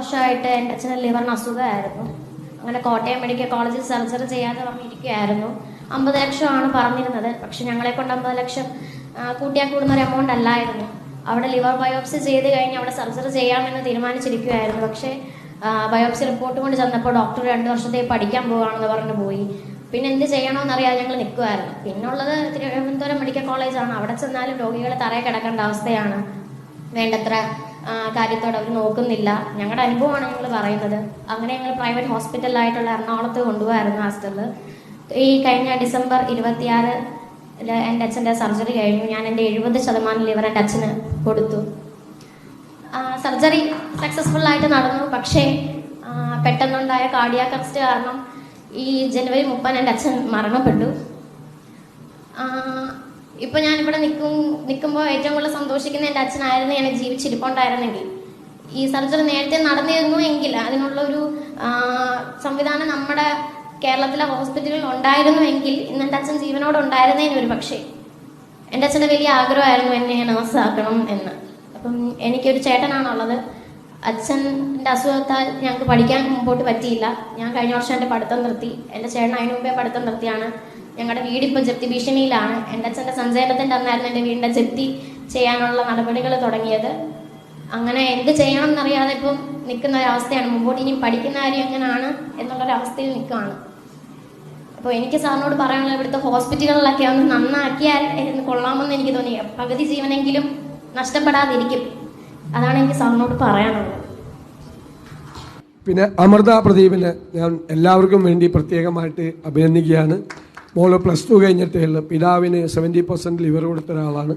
വർഷമായിട്ട് എൻ്റെ അച്ഛന് ലിവറിന് അസുഖമായിരുന്നു. അങ്ങനെ കോട്ടയം മെഡിക്കൽ കോളേജിൽ സർജറി ചെയ്യാതെ പറഞ്ഞിരിക്കുകയായിരുന്നു. 50 ലക്ഷമാണ് പറഞ്ഞിരുന്നത്. പക്ഷെ ഞങ്ങളെ കൊണ്ട് 50 ലക്ഷം കൂട്ടിയാൽ കൂടുന്ന ഒരു എമൗണ്ട് അല്ലായിരുന്നു. അവിടെ ലിവർ ബയോപ്സി ചെയ്ത് കഴിഞ്ഞ് അവിടെ സർജറി ചെയ്യാമെന്ന് തീരുമാനിച്ചിരിക്കുകയായിരുന്നു. പക്ഷേ ബയോപ്സി റിപ്പോർട്ട് കൊണ്ട് ചെന്നപ്പോൾ ഡോക്ടർ 2 വർഷത്തേക്ക് പഠിക്കാൻ പോവുകയാണെന്ന് പറഞ്ഞു പോയി. പിന്നെ എന്ത് ചെയ്യണമെന്നറിയാതെ ഞങ്ങൾ നിൽക്കുമായിരുന്നു. പിന്നുള്ളത് തിരുവനന്തപുരം മെഡിക്കൽ കോളേജാണ്. അവിടെ ചെന്നാലും രോഗികളെ തറയെ കിടക്കേണ്ട അവസ്ഥയാണ്. വേണ്ടത്ര കാര്യത്തോടെ അവർ നോക്കുന്നില്ല. ഞങ്ങളുടെ അനുഭവമാണ് ഞങ്ങൾ പറയുന്നത്. അങ്ങനെ ഞങ്ങൾ പ്രൈവറ്റ് ഹോസ്പിറ്റലായിട്ടുള്ള എറണാകുളത്ത് കൊണ്ടുപോകായിരുന്നു ഹാസ്റ്റലിൽ. ഈ കഴിഞ്ഞ ഡിസംബർ 26 എൻ്റെ അച്ഛൻ്റെ സർജറി കഴിഞ്ഞു. ഞാൻ എൻ്റെ 70% ലിവർ എൻ്റെ അച്ഛന് കൊടുത്തു. സർജറി സക്സസ്ഫുൾ ആയിട്ട് നടന്നു. പക്ഷേ പെട്ടെന്നുണ്ടായ കാർഡിയാക് അറസ്റ്റ് കാരണം ഈ ജനുവരി 30 എൻ്റെ അച്ഛൻ മരണപ്പെട്ടു. ഇപ്പം ഞാനിവിടെ നിൽക്കുമ്പോൾ ഏറ്റവും കൂടുതൽ സന്തോഷിക്കുന്ന എൻ്റെ അച്ഛനായിരുന്നു. ഞാൻ ജീവിച്ചിരിപ്പുണ്ടായിരുന്നെങ്കിൽ, ഈ സർജറി നേരത്തെ നടന്നിരുന്നു എങ്കിൽ, അതിനുള്ളൊരു സംവിധാനം നമ്മുടെ കേരളത്തിലെ ഹോസ്പിറ്റലുകളിൽ ഉണ്ടായിരുന്നുവെങ്കിൽ ഇന്ന് എൻ്റെ അച്ഛൻ ജീവനോട് ഉണ്ടായിരുന്നതിന് ഒരു പക്ഷേ. എൻ്റെ അച്ഛൻ്റെ വലിയ ആഗ്രഹമായിരുന്നു എന്നെ നഴ്സാക്കണം എന്ന്. അപ്പം എനിക്കൊരു ചേട്ടനാണുള്ളത്. അച്ഛൻ്റെ അസുഖത്താൽ ഞങ്ങൾക്ക് പഠിക്കാൻ മുമ്പോട്ട് പറ്റിയില്ല. ഞാൻ കഴിഞ്ഞ വർഷം എൻ്റെ പഠിത്തം നിർത്തി. എൻ്റെ ചേട്ടൻ അതിനു മുമ്പേ പഠിത്തം നിർത്തിയാണ്. ഞങ്ങളുടെ വീടിപ്പോൾ ജപ്തി ഭീഷണിയിലാണ്. എൻ്റെ അച്ഛൻ്റെ സഞ്ചയനത്തിൻ്റെ അന്നായിരുന്നു എൻ്റെ വീടിൻ്റെ ജപ്തി ചെയ്യാനുള്ള നടപടികൾ തുടങ്ങിയത്. അങ്ങനെ എന്ത് ചെയ്യണം എന്നറിയാതെ ഇപ്പം നിൽക്കുന്ന ഒരവസ്ഥയാണ്. മുമ്പോട്ട് ഇനിയും പഠിക്കുന്ന കാര്യം എങ്ങനെയാണ് എന്നുള്ളൊരവസ്ഥയിൽ നിൽക്കുകയാണ്. അപ്പോൾ എനിക്ക് സാറിനോട് പറയാനുള്ളത്, ഇവിടുത്തെ ഹോസ്പിറ്റലുകളിലൊക്കെ ഒന്ന് നന്നാക്കിയാൽ കൊള്ളാമെന്ന് എനിക്ക് തോന്നി. പകുതി ജീവനെങ്കിലും നഷ്ടപ്പെടാതിരിക്കും. അതാണ് എനിക്ക് സാറിനോട് പറയാനുള്ളത്. പിന്നെ അമൃത പ്രദീപിനെ ഞാൻ എല്ലാവർക്കും വേണ്ടി പ്രത്യേകമായിട്ട് അഭിനന്ദിക്കുകയാണ്. മോള് +2 കഴിഞ്ഞിട്ടേ ഉള്ളൂ. പിതാവിന് 70% ലിവർ കൊടുത്ത ഒരാളാണ്.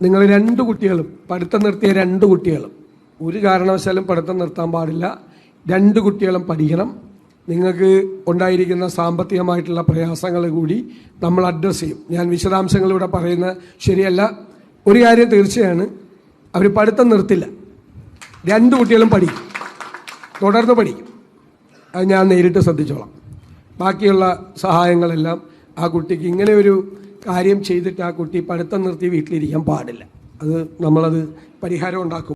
നിങ്ങൾ 2 കുട്ടികളും പഠിത്തം നിർത്തിയ 2 കുട്ടികളും ഒരു കാരണവശാലും പഠിത്തം നിർത്താൻ പാടില്ല. 2 കുട്ടികളും പഠിക്കണം. നിങ്ങൾക്ക് ഉണ്ടായിരിക്കുന്ന സാമ്പത്തികമായിട്ടുള്ള പ്രയാസങ്ങൾ കൂടി നമ്മൾ അഡ്രസ്സ് ചെയ്യും. ഞാൻ വിശദാംശങ്ങളിവിടെ പറയുന്നത് ശരിയല്ല. ഒരു കാര്യം തീർച്ചയാണ്, അവർ പഠിത്തം നിർത്തില്ല. 2 കുട്ടികളും പഠിക്കും, തുടർന്ന് പഠിക്കും. അത് ഞാൻ നേരിട്ട് ശ്രദ്ധിച്ചോളാം. ബാക്കിയുള്ള സഹായങ്ങളെല്ലാം ആ കുട്ടിക്ക് ഇങ്ങനെ ഒരു കാര്യം ചെയ്തിട്ട് ആ കുട്ടി പഠിത്തം നിർത്തി വീട്ടിലിരിക്കാൻ പാടില്ല. അത് നമ്മളത് പരിഹാരം ഉണ്ടാക്കും.